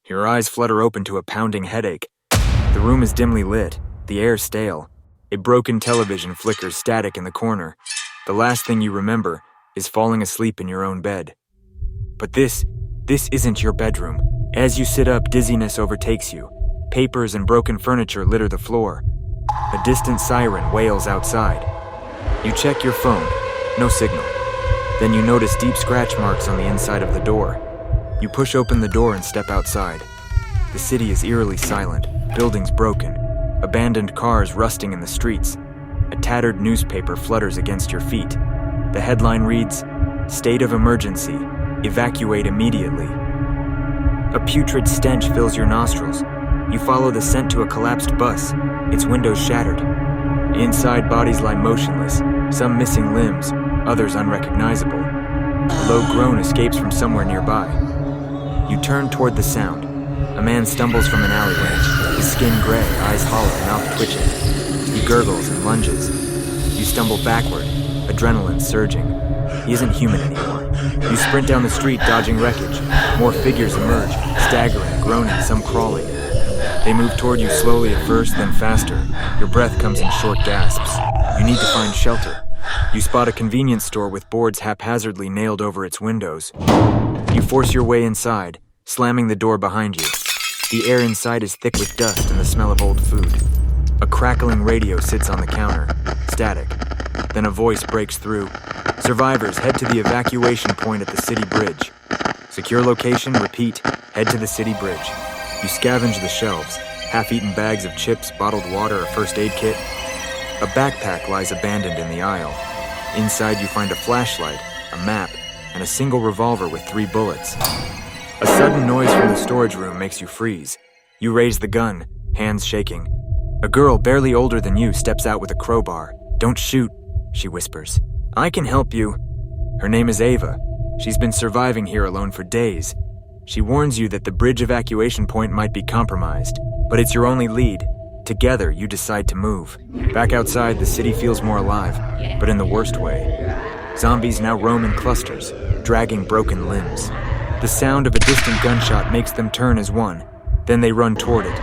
Your eyes flutter open to a pounding headache. The room is dimly lit, the air stale. A broken television flickers static in the corner. The last thing you remember is falling asleep in your own bed. But this isn't your bedroom. As you sit up, dizziness overtakes you. Papers and broken furniture litter the floor. A distant siren wails outside. You check your phone, no signal. Then you notice deep scratch marks on the inside of the door. You push open the door and step outside. The city is eerily silent, buildings broken, abandoned cars rusting in the streets. A tattered newspaper flutters against your feet. The headline reads, "State of emergency. Evacuate immediately." A putrid stench fills your nostrils. You follow the scent to a collapsed bus, its windows shattered. Inside, bodies lie motionless, some missing limbs, others unrecognizable. A low groan escapes from somewhere nearby. You turn toward the sound. A man stumbles from an alleyway, his skin gray, eyes hollow, mouth twitching. He gurgles and lunges. You stumble backward, adrenaline surging. He isn't human anymore. You sprint down the street, dodging wreckage. More figures emerge, staggering, groaning, some crawling. They move toward you slowly at first, then faster. Your breath comes in short gasps. You need to find shelter. You spot a convenience store with boards haphazardly nailed over its windows. You force your way inside, slamming the door behind you. The air inside is thick with dust and the smell of old food. A crackling radio sits on the counter, static. Then a voice breaks through. "Survivors, head to the evacuation point at the city bridge. Secure location, repeat, head to the city bridge." You scavenge the shelves, half-eaten bags of chips, bottled water, a first aid kit. A backpack lies abandoned in the aisle. Inside you find a flashlight, a map, and a single revolver with 3 bullets. A sudden noise from the storage room makes you freeze. You raise the gun, hands shaking. A girl barely older than you steps out with a crowbar. "Don't shoot," she whispers. "I can help you." Her name is Ava. She's been surviving here alone for days. She warns you that the bridge evacuation point might be compromised, but it's your only lead. Together, you decide to move. Back outside, the city feels more alive, but in the worst way. Zombies now roam in clusters, dragging broken limbs. The sound of a distant gunshot makes them turn as one. Then they run toward it.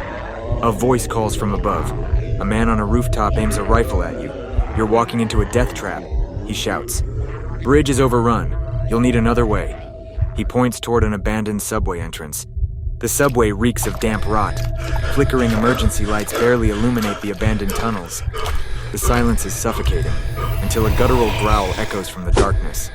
A voice calls from above. A man on a rooftop aims a rifle at you. "You're walking into a death trap," he shouts. "Bridge is overrun. You'll need another way." He points toward an abandoned subway entrance. The subway reeks of damp rot. Flickering emergency lights barely illuminate the abandoned tunnels. The silence is suffocating, until a guttural growl echoes from the darkness.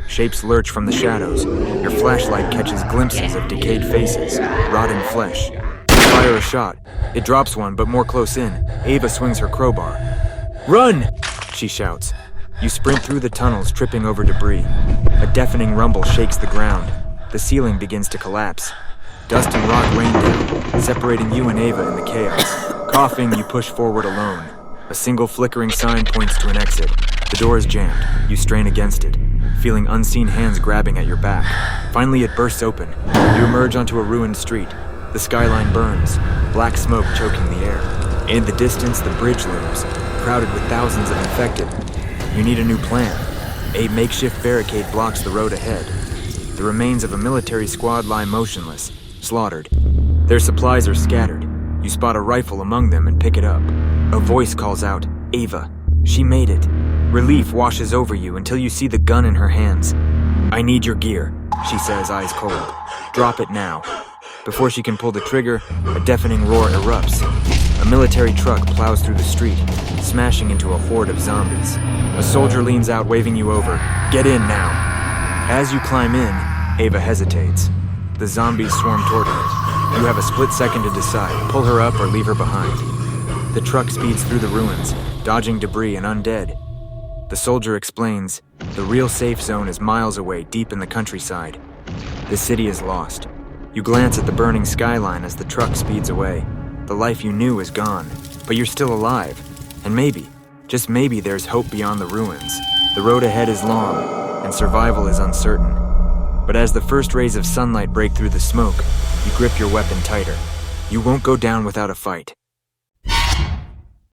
Shapes lurch from the shadows. Your flashlight catches glimpses of decayed faces, rotting flesh. You fire a shot. It drops one, but more close in. Ava swings her crowbar. "Run!" she shouts. You sprint through the tunnels, tripping over debris. A deafening rumble shakes the ground. The ceiling begins to collapse. Dust and rock rain down, separating you and Ava in the chaos. Coughing, you push forward alone. A single flickering sign points to an exit. The door is jammed. You strain against it, feeling unseen hands grabbing at your back. Finally, it bursts open. You emerge onto a ruined street. The skyline burns, black smoke choking the air. In the distance, the bridge looms, crowded with thousands of infected. You need a new plan. A makeshift barricade blocks the road ahead. The remains of a military squad lie motionless, slaughtered. Their supplies are scattered. You spot a rifle among them and pick it up. A voice calls out, "Ava." She made it. Relief washes over you until you see the gun in her hands. "I need your gear," she says, eyes cold. "Drop it now." Before she can pull the trigger, a deafening roar erupts. A military truck plows through the street, smashing into a horde of zombies. A soldier leans out, waving you over. "Get in now." As you climb in, Ava hesitates. The zombies swarm toward her. You have a split second to decide, pull her up or leave her behind. The truck speeds through the ruins, dodging debris and undead. The soldier explains, the real safe zone is miles away, deep in the countryside. The city is lost. You glance at the burning skyline as the truck speeds away. The life you knew is gone, but you're still alive. And maybe, just maybe, there's hope beyond the ruins. The road ahead is long, and survival is uncertain. But as the first rays of sunlight break through the smoke, you grip your weapon tighter. You won't go down without a fight.